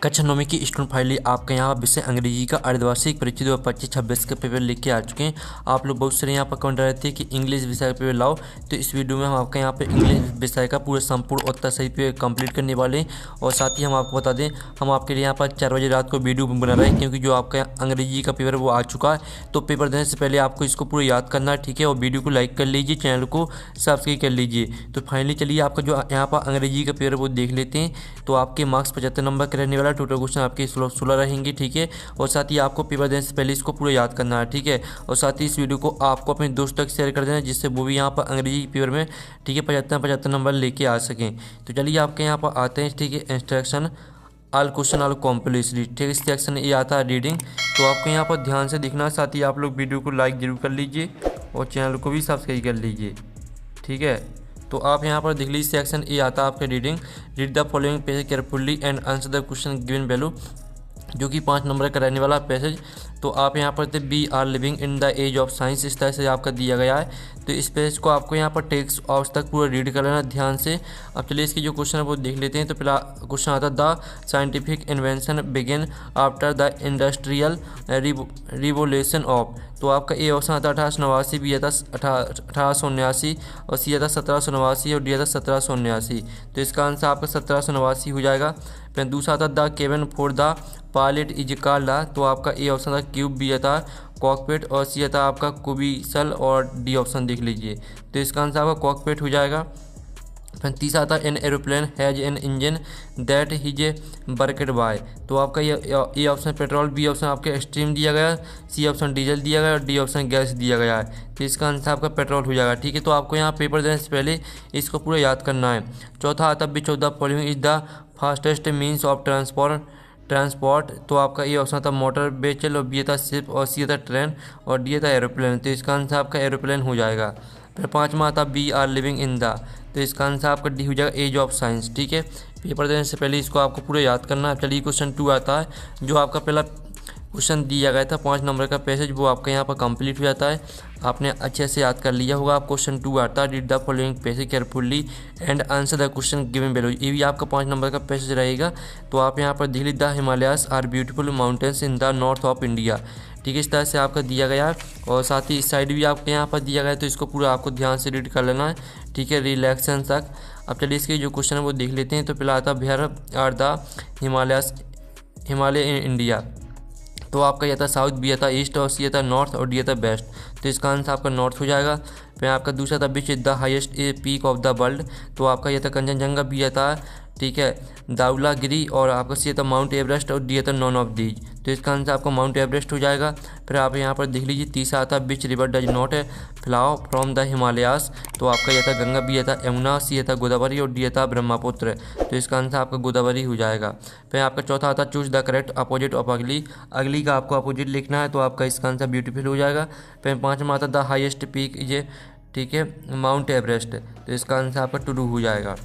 कक्षा 9 की student finally आपके यहाँ विषय अंग्रेजी का अर्धवार्षिक परीक्षा 2025-26 का पेपर लेके आ चुके हैं। आप लोग बहुत सारे यहाँ पर कमेंट रहते हैं कि इंग्लिश विषय का पेपर लाओ, तो इस वीडियो में हम आपके यहाँ पे इंग्लिश विषय का पूरा संपूर्ण उत्तर सही पे कंप्लीट करने वाले हैं। और साथ ही हम आपको बता दें, हम आपके लिए यहाँ पर 4 बजे रात को वीडियो बना रहे हैं, क्योंकि जो आपका अंग्रेजी का पेपर वो आ चुका है। तो पेपर देने से पहले आपको इसको पूरा याद करना है, ठीक है। और वीडियो को लाइक कर लीजिए, चैनल को सब्सक्राइब कर लीजिए। तो फाइनली चलिए आपका जो यहाँ पर अंग्रेजी का पेपर वो देख लेते हैं। तो आपके मार्क्स 75 नंबर के रहने वाला, टोटल क्वेश्चन आपके 16 रहेंगे, ठीक है। और साथ ही आपको पेपर देने से पहले इसको पूरा याद करना है, ठीक है। और साथ ही इस वीडियो को आपको अपने दोस्तों तक शेयर कर देना, जिससे वो भी यहाँ पर अंग्रेजी पेपर में, ठीक है, 75 नंबर लेके आ सकें। तो चलिए आपके यहाँ पर आते हैं, ठीक है। Instruction all question all completely, ठीक है। इस सेक्शन ये आता है रीडिंग, तो आपको यहाँ पर ध्यान से देखना है। साथ ही आप लोग वीडियो को लाइक जरूर कर लीजिए और चैनल को भी सब्सक्राइब कर लीजिए, ठीक है। तो आप यहाँ पर देख लीजिए, सेक्शन ए आता है आपका reading. Read the following passage carefully and answer the question given value, जो कि 5 नंबर का रहने वाला पैसेज। तो आप यहाँ पर we are living in the age of science, इस तरह से आपका दिया गया है। तो इस पेज को आपको यहाँ पर टेक्स्ट ऑफ तक पूरा रीड कर लेना ध्यान से। अब चलिए इसकी जो क्वेश्चन है वो देख लेते हैं। तो पहला क्वेश्चन आता है, the scientific invention begin after the industrial revolution of. तो आपका ए ऑप्शन आता है 1889, बी आता 1879, और सी आता 1789 और डी आता 1779। तो इसका आंसर आपका 1789 हो जाएगा। फिर दूसरा आता the cabin for the pilot is called, तो आपका ए ऑप्शन था क्यूब, बी आता कॉकपिट और सी आता आपका कुबिसल और डी ऑप्शन देख लीजिए। तो इसका आंसर आपका कॉकपिट हो जाएगा। फिर तीसरा आता an aeroplane has an engine that is worked by. तो आपका ये ऑप्शन पेट्रोल, बी ऑप्शन आपके स्टीम दिया गया, सी ऑप्शन डीजल दिया गया और डी ऑप्शन गैस दिया गया है। तो इसका आंसर आपका पेट्रोल हो जाएगा, ठीक है। तो आपको यहाँ पेपर देने से पहले इसको पूरा याद करना है। चौथा आता which of the following is the fastest means of transport. तो आपका ये ऑप्शन था मोटर व्हीकल और बी था शिप और सी था ट्रेन और डी था एरोप्लेन। तो इसका आंसर आपका एरोप्लेन हो जाएगा। फिर पाँचवा आता we are living in the, तो इसका आंसर आपका डी हो जाएगा एज ऑफ साइंस, ठीक है। पेपर देने से पहले इसको आपको पूरा याद करना है। चलिए क्वेश्चन 2 आता है, जो आपका पहला क्वेश्चन दिया गया था 5 नंबर का पैसेज, वो आपका यहाँ पर कंप्लीट हो जाता है। आपने अच्छे से याद कर लिया होगा। आप क्वेश्चन 2 आता है, read the following passage carefully and answer the question given below. ये भी आपका 5 नंबर का पैसेज रहेगा। तो आप यहाँ पर देख लीजिए, the Himalayas are beautiful mountains in the north of India, ठीक है। इस तरह से आपका दिया गया है। और साथ ही इस साइड भी आपके यहाँ पर दिया गया है, तो इसको पूरा आपको ध्यान से रीड कर लेना है, ठीक है, रिलैक्सन तक। अब चलिए इसके जो क्वेश्चन है वो देख लेते हैं। तो पहला आता where are the Himalaya in India. तो आपका ये था साउथ, बी था ईस्ट और सी था नॉर्थ और डी था वेस्ट। तो इसका आंसर आपका नॉर्थ हो जाएगा। फिर आपका दूसरा था which is the highest peak of the world. तो आपका ये था कंचनजंगा, बी था, ठीक है, दाउलागिरी और आपका सी था माउंट एवरेस्ट और डी था नॉन ऑफ दीज। तो इसका आंसर आपका माउंट एवरेस्ट हो जाएगा। फिर आप यहाँ पर देख लीजिए, तीसरा आता which river does not flow from the Himalayas. तो आपका यह था गंगा, बी था यमुना, सी था गोदावरी और डी था ब्रह्मपुत्र। तो इसका आंसर आपका गोदावरी हो जाएगा। फिर आपका चौथा आता choose the correct opposite of अगली। अगली का आपको अपोजिट लिखना है, तो आपका इसका आंसर ब्यूटीफुल हो जाएगा। फिर पाँचवा आता द हाईएस्ट पीक इज, ठीक है, माउंट एवरेस्ट। तो इसका आंसर आपका टू हो जाएगा।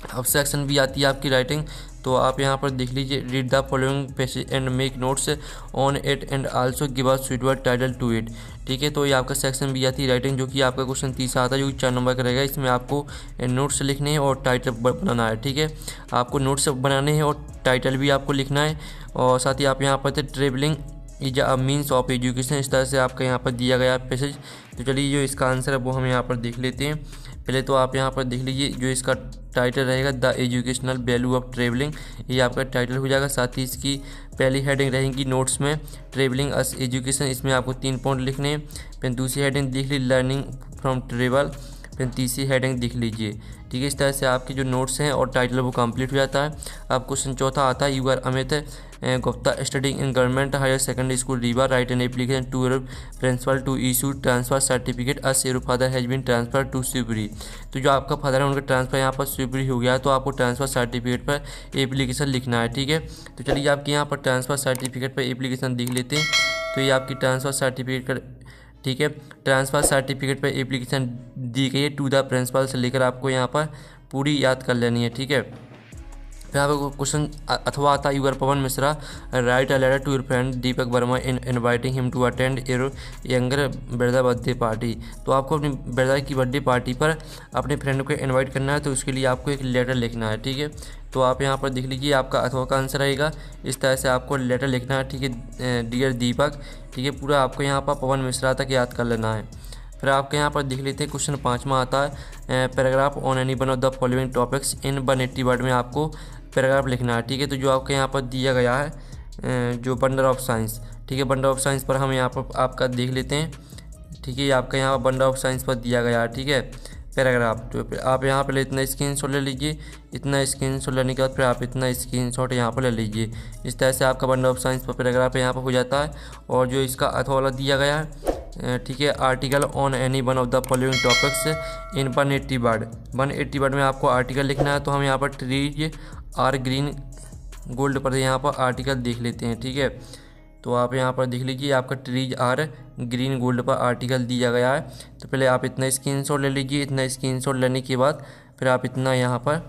अब सेक्शन भी आती है आपकी राइटिंग। तो आप यहाँ पर देख लीजिए, read the following passage and make notes on it and also give a suitable title to it, ठीक है। तो ये आपका सेक्शन भी आती है राइटिंग, जो कि आपका क्वेश्चन 30 आता है, जो कि 4 नंबर का रहेगा। इसमें आपको नोट्स लिखने हैं और टाइटल बनाना है, ठीक है। आपको नोट्स बनाने हैं और टाइटल भी आपको लिखना है। और साथ ही आप यहाँ पर थे travelling is a means of education, इस तरह से आपका यहाँ पर दिया गया पैसेज। तो चलिए जो इसका आंसर है वो हम यहाँ पर देख लेते हैं। पहले तो आप यहाँ पर देख लीजिए, जो इसका टाइटल रहेगा the educational value of travelling, ये आपका टाइटल हो जाएगा। साथ ही इसकी पहली हेडिंग रहेगी नोट्स में ट्रेवलिंग अस एजुकेशन, इसमें आपको 3 पॉइंट लिखने हैं। फिर दूसरी हेडिंग देख लीजिए लर्निंग फ्रॉम ट्रेवल। फिर तीसरी हेडिंग देख लीजिए, ठीक है। इस तरह से आपके जो नोट्स हैं और टाइटल वो कंप्लीट हो जाता है। अब क्वेश्चन चौथा आता है, you are Amit Gupta studying in government higher secondary school Rewa, write an application to your principal to issue transfer certificate as your father has been transfer to Shivpuri. तो जो आपका फादर है उनका ट्रांसफर यहाँ पर शिवपुरी हो गया है, तो आपको ट्रांसफर सर्टिफिकेट पर एप्लीकेशन लिखना है, ठीक है। तो चलिए आपके यहाँ पर ट्रांसफर सर्टिफिकेट पर एप्लीकेशन देख लेते हैं। तो ये आपकी ट्रांसफर सर्टिफिकेट का, ठीक है, ट्रांसफर सर्टिफिकेट पर एप्लीकेशन दी गई है टू द प्रिंसिपल से लेकर आपको यहाँ पर पूरी याद कर लेनी है, ठीक है। फिर आपको क्वेश्चन अथवा आता है, you're Pawan Mishra write a letter to your friend Deepak Verma in inviting him to attend your younger brother birthday party. तो आपको अपनी ब्रदर की बर्थडे पार्टी पर अपने फ्रेंड को इनवाइट करना है, तो उसके लिए आपको एक लेटर लिखना है, ठीक है। तो आप यहाँ पर देख लीजिए आपका अथवा का आंसर रहेगा। इस तरह से आपको लेटर लिखना है, ठीक है, डियर दीपक, ठीक है, पूरा आपको यहाँ पर पवन मिश्रा तक याद कर लेना है। फिर आपके यहाँ पर देख लेते हैं क्वेश्चन 5वां आता है, paragraph on any one of the following topics in 180 word में आपको पैराग्राफ लिखना है, ठीक है। तो जो आपके यहाँ पर दिया गया है जो बंडल ऑफ साइंस, ठीक है, बंडल ऑफ साइंस पर हम यहाँ पर आपका देख लेते हैं, ठीक है, आपका यहाँ पर बंडल ऑफ साइंस पर दिया गया है, ठीक है, पैराग्राफ। तो आप यहाँ पर इतना स्क्रीनशॉट ले लीजिए, इतना स्क्रीनशॉट लेने के बाद फिर आप इतना स्क्रीनशॉट यहाँ पर ले लीजिए। इस तरह से आपका बंडल ऑफ साइंस पर पैराग्राफ यहाँ पर हो जाता है। और जो इसका अथवा वाला दिया गया है, ठीक है, article on any one of the following topics in 180 word, 180 word में आपको आर्टिकल लिखना है। तो हम यहाँ पर ट्रीज आर ग्रीन गोल्ड पर यहाँ पर आर्टिकल देख लेते हैं, ठीक है। तो आप यहाँ पर देख लीजिए आपका ट्रीज आर ग्रीन गोल्ड पर आर्टिकल दिया गया है। तो पहले आप इतना स्क्रीनशॉट ले लीजिए, इतना स्क्रीनशॉट लेने के बाद फिर आप इतना यहाँ पर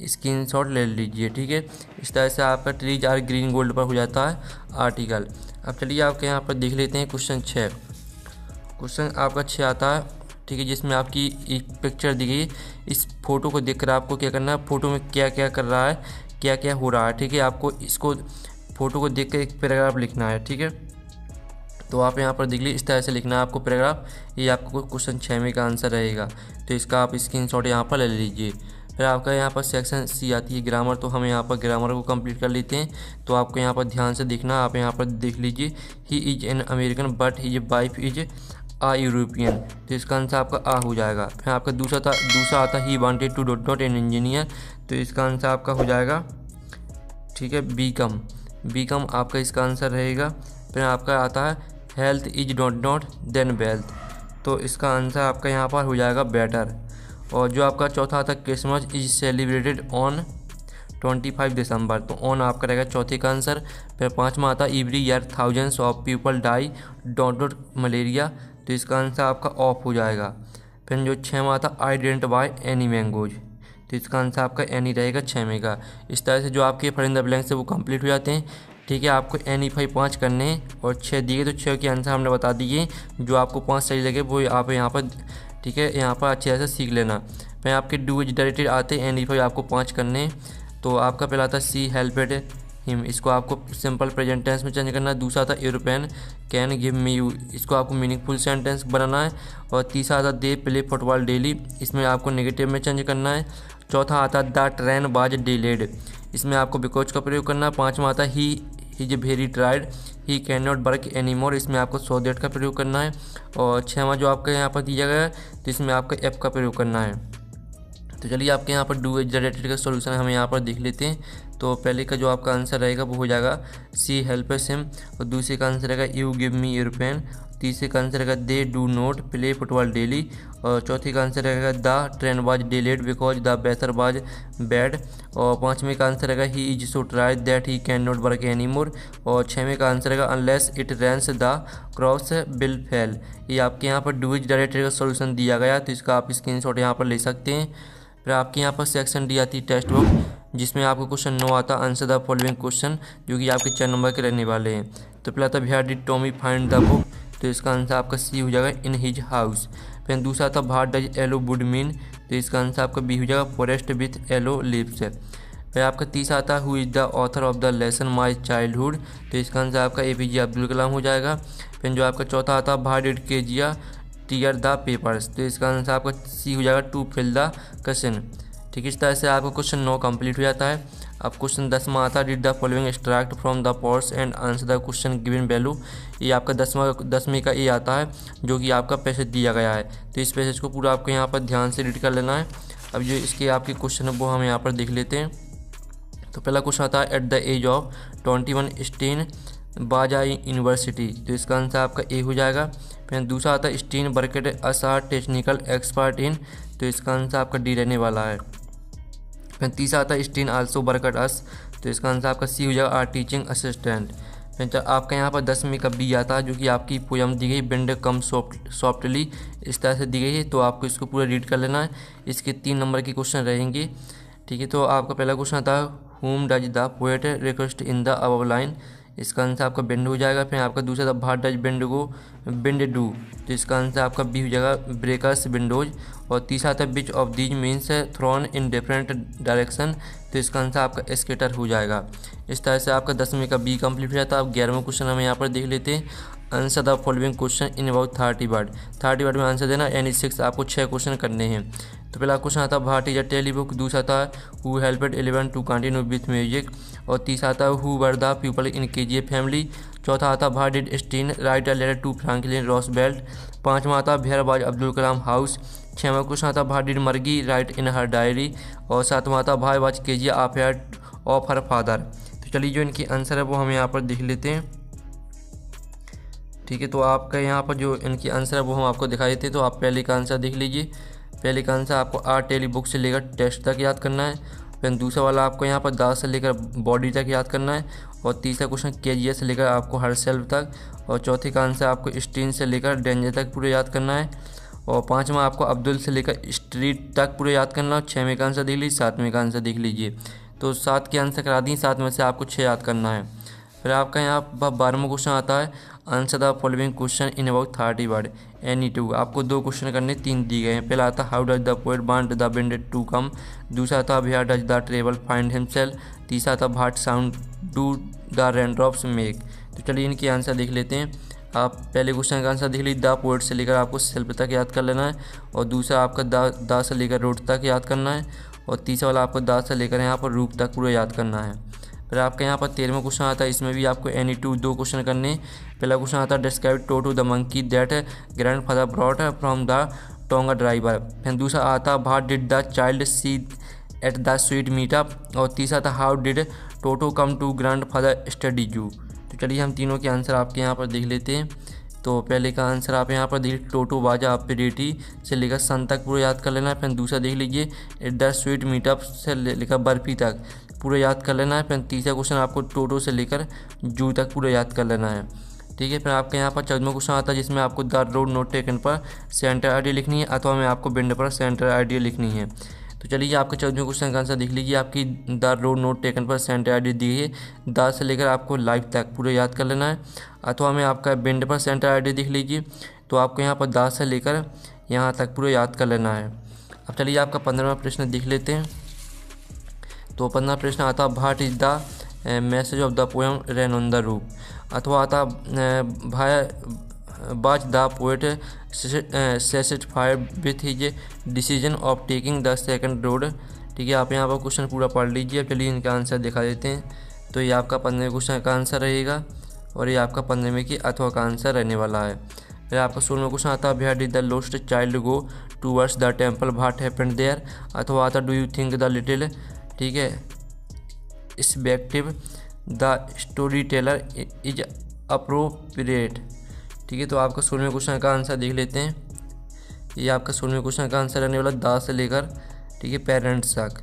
स्क्रीनशॉट ले लीजिए, ठीक है। इस तरह से आपका ट्रीज आर ग्रीन गोल्ड पर हो जाता है आर्टिकल। अब चलिए आपके यहाँ पर देख लेते हैं क्वेश्चन 6। क्वेश्चन आपका 6 आता है, ठीक है, जिसमें आपकी एक पिक्चर दी गई। इस फोटो को देखकर आपको क्या करना है, फोटो में क्या क्या कर रहा है, क्या क्या हो रहा है, ठीक है, आपको इसको फोटो को देख कर एक पैराग्राफ लिखना है, ठीक है। तो आप यहाँ पर देख लीजिए इस तरह से लिखना है आपको पैराग्राफ। ये आपको क्वेश्चन 6 में का आंसर रहेगा। तो इसका आप स्क्रीनशॉट यहाँ पर ले लीजिए। फिर आपका यहाँ पर सेक्शन सी आती है ग्रामर। तो हम यहाँ पर ग्रामर को कंप्लीट कर लेते हैं। तो आपको यहाँ पर ध्यान से देखना, आप यहाँ पर देख लीजिए, he is an American but his wife is a European. तो इसका आंसर आपका आ हो जाएगा। फिर आपका दूसरा आता he wanted to not an engineer. तो इसका आंसर आपका हो जाएगा, ठीक है, बीकम आपका इसका आंसर रहेगा। फिर आपका आता है health is not than wealth. तो इसका आंसर आपका यहाँ पर हो जाएगा बेटर। और जो आपका चौथा आता है क्रिसमस इज सेलिब्रेटेड ऑन 25 दिसंबर। तो ऑन आपका रहेगा चौथे का आंसर। फिर 5वां आता है every year thousands of people die dot malaria. तो इसका आंसर आपका ऑफ हो जाएगा। फिर जो 6वां आता I didn't by any mangoes. तो इसका आंसर आपका एनी रहेगा 6 में का। इस तरह से जो आपके फिल इन द ब्लैंक्स है वो कंप्लीट हो जाते हैं, ठीक है। आपको एनी 5 करने हैं और 6 दिए, तो 6 के आंसर हमने बता दिए। जो आपको 5 सही लगे वो आप यहाँ पर, ठीक है, यहाँ पर अच्छे से सीख लेना। फिर आपके डू इज डायरेक्टेड आते हैं, एनी 5 आपको 5 करने हैं। तो आपका पहला आता है सी हेल्पेड हिम, इसको आपको सिंपल प्रेजेंट टेंस में चेंज करना है। दूसरा आता है European can give me you, इसको आपको मीनिंगफुल सेंटेंस बनाना है। और तीसरा आता है दे प्ले फुटबॉल डेली, इसमें आपको नेगेटिव में चेंज करना है। चौथा आता है द ट्रेन वाज डिलेड, इसमें आपको बिकॉज का प्रयोग करना है। 5वां आता है he is very tried he can not work any मोर, इसमें आपको सो दैट का प्रयोग करना है। और 6वां जो आपका यहाँ पर दिया गया है तो इसमें आपका एफ का प्रयोग करना है। तो चलिए आपके यहाँ पर डू इज जनरेटेड का सॉल्यूशन हम यहाँ पर देख लेते हैं। तो पहले का जो आपका आंसर रहेगा वो हो जाएगा सी हेल्प्स हिम। और दूसरे का आंसर रहेगा यू गिव मी यूरोपियन। तीसरे का आंसर रहेगा they do not play football daily. और चौथे का आंसर रहेगा the train was delayed because the weather was bad. और 5वें का आंसर रहेगा he is so try that he can not work any more. और 6वें का आंसर रहेगा unless it rains the crops will fail. ये आपके यहाँ पर डू इज डायरेक्टेड का सॉल्यूशन दिया गया, तो इसका आप स्क्रीनशॉट यहाँ पर ले सकते हैं। फिर आपके यहाँ पर सेक्शन डी आती है टेक्स्ट बुक, जिसमें आपको क्वेश्चन 9 आता है आंसर द फॉलोइंग क्वेश्चन, जो कि आपके 4 नंबर के रहने वाले हैं। तो पहला था where did Tommy find the book. तो इसका आंसर आपका सी हो जाएगा इन हिज हाउस। फिर दूसरा था what does yellow would mean. तो इसका आंसर आपका बी हो जाएगा फॉरेस्ट विथ येलो लीव्स। फिर आपका तीसरा आता है who is the author of the lesson my childhood. तो इसका आंसर आपका APJ अब्दुल कलाम हो जाएगा। फिर जो आपका चौथा आता है what did Kezia tier the papers. तो इसका आंसर आपका सी हो जाएगा टू फिल द क्वेश्चन, ठीक है। इस तरह से आपका क्वेश्चन 9 कंप्लीट हो जाता है। अब क्वेश्चन 10वां आता है did the following extract from the pores and answer the question given value. ये आपका 10वें का ये आता है, जो कि आपका पैसेज दिया गया है। तो इस पैसेज को पूरा आपको यहाँ पर ध्यान से रीड कर लेना है। अब जो इसके आपके क्वेश्चन है वो हम यहाँ पर देख लेते हैं। तो पहला क्वेश्चन आता है एट द एज ऑफ 21 स्टीन बाजा यूनिवर्सिटी। तो इसका आंसर आपका ए हो जाएगा। फिर दूसरा आता है Stein worked as our technical expert in. तो इसका आंसर आपका डी रहने वाला है। फिर तीसरा आता है स्टीन आल्सो वर्केड अस। तो इसका आंसर आपका सी हो जाएगा आर टीचिंग असिस्टेंट। फिर आपका यहाँ पर 10वीं का बी आता है, जो कि आपकी पोयम दी गई बिंड कम सॉफ्टली, इस तरह से दी गई है। तो आपको इसको पूरा रीड कर लेना है। इसके 3 नंबर के क्वेश्चन रहेंगे, ठीक है। तो आपका पहला क्वेश्चन आता है whom does the poet request in the above line। इसका आंसर आपका बेंड हो जाएगा। फिर आपका दूसरा था what does bend go bend do, तो इसका आंसर आपका बी हो जाएगा ब्रेकर्स विंडोज। और तीसरा था which of these means thrown in different direction, तो इसका आंसर आपका स्केटर हो जाएगा। इस तरह से आपका 10वीं का बी कंप्लीट हो जाता है। अब 11वां क्वेश्चन हम यहाँ पर देख लेते हैं। Answer the following question in about 30 word. 30 word में आंसर देना, यानी 6 आपको 6 क्वेश्चन करने हैं। तो पहला क्वेश्चन आता है what is a tele book, दूसरा था who helped 11 to continue with music, और तीसरा था who were the people in KGF family, चौथा आता what did Stein write a letter to Franklin Roosevelt, पांचवा आता where was Abdul Kalam house, छठवां क्वेश्चन आता what did Margie write in her diary, और सातवां आता why was KGF affair of her father. तो चलिए जो इनकी आंसर है वो हम यहाँ पर देख लेते हैं। ठीक है, तो आपका यहाँ पर जो इनकी आंसर है वो हम आपको दिखा देते हैं। तो आप पहले का आंसर देख लीजिए। पहले का आंसर आपको आर टेली बुक से लेकर टेस्ट तक याद करना है। फिर दूसरा वाला आपको यहाँ पर दास से लेकर बॉडी तक याद करना है, और तीसरा क्वेश्चन KGF से लेकर आपको हर सेल्फ तक, और चौथे का आंसर आपको स्टीन से लेकर डेंजर तक पूरे याद करना है, और पाँचवा आपको अब्दुल से लेकर स्ट्रीट तक पूरे याद करना है। छठवें का आंसर देख लीजिए, सातवें का आंसर देख लीजिए। तो 7 के आंसर करा दी, 7 में से आपको 6 याद करना है। फिर आपका यहाँ पर 12वां क्वेश्चन आता है answer the following question in about 30 word any two. आपको 2 क्वेश्चन करने, 3 दिए गए हैं। पहला आता how does the poet want the wind to come, दूसरा था where does the travel find himself, तीसरा था what sound do the raindrops make. तो चलिए इनके आंसर देख लेते हैं। आप पहले क्वेश्चन का आंसर देख लीजिए, द पोएट से लेकर आपको सेल्फ तक याद कर लेना है, और दूसरा आपका द से लेकर रोड तक याद करना है, और तीसरा वाला आपको द से लेकर यहाँ पर रूप तक पूरा याद करना है। फिर आपका यहाँ पर 13वां क्वेश्चन आता है, इसमें भी आपको एनी टू 2 क्वेश्चन करने। पहला क्वेश्चन आता है describe Toto the monkey that grandfather brought from the tonga driver. फिर दूसरा आता what did the child see at the sweet meetup, और तीसरा था how did Toto come to grandfather study zoo. तो चलिए हम तीनों के आंसर आपके यहाँ पर देख लेते हैं। तो पहले का आंसर आप यहाँ पर देख टोटो बाजा ऑपरेटी से लेकर सन तक पूरा याद कर लेना है। फिर दूसरा देख लीजिए एट द स्वीट मीटअप से लेकर बर्फी तक पूरा याद कर लेना है। फिर तीसरा क्वेश्चन आपको टोटो से लेकर जू तक पूरा याद कर लेना है। ठीक है, फिर आपके यहाँ पर 14वां क्वेश्चन आता है जिसमें आपको द रोड नोट टेकन पर सेंटर आइडिया लिखनी है, अथवा में आपको बिंड पर सेंटर आइडिया लिखनी है। तो चलिए आपके 14वें क्वेश्चन का आंसर देख लीजिए। आपकी द रोड नोट टेकन पर सेंटर आइडिया दी है, द से लेकर आपको लाइफ तक पूरा याद कर लेना है, अथवा में आपका बिंड पर सेंटर आइडिया देख लीजिए। तो आपको यहाँ पर द से लेकर यहाँ तक पूरा याद कर लेना है। अब चलिए आपका 15वां प्रश्न देख लेते हैं। तो 15वां प्रश्न आता what is the message of the poem rain on the roof, अथवा आता भाई was the poet satisfied with his decision of taking the second road. ठीक है, आप यहाँ पर क्वेश्चन पूरा पढ़ लीजिए। अब चलिए इनका आंसर दिखा देते हैं। तो ये आपका 15वें क्वेश्चन का आंसर रहेगा, और ये आपका 15वें की अथवा का आंसर रहने वाला है। फिर आपका 16वां क्वेश्चन आता है where did the lost child go towards the temple what happened there, अथवा आता do you think the little, ठीक है, respective the storyteller is appropriate. ठीक है, तो आपका 16वें क्वेश्चन का आंसर देख लेते हैं। ये आपका 16वें क्वेश्चन का आंसर रहने वाला द से लेकर, ठीक है, पेरेंट्स तक,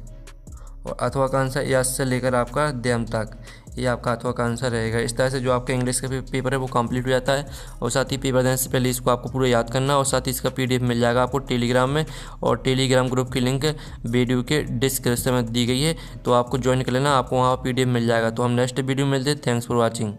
और अथवा का आंसर यस से लेकर आपका देम तक, ये आपका अथवा का आंसर रहेगा। इस तरह से जो आपका इंग्लिश का पेपर है वो कंप्लीट हो जाता है। और साथ ही पेपर देने से पहले इसको आपको पूरा याद करना, और साथ ही इसका PDF मिल जाएगा आपको टेलीग्राम में, और टेलीग्राम ग्रुप की लिंक वीडियो के डिस्क्रिप्शन में दी गई है, तो आपको ज्वाइन कर लेना, आपको वहाँ PDF मिल जाएगा। तो हम नेक्स्ट वीडियो में मिलते हैं। Thanks for watching.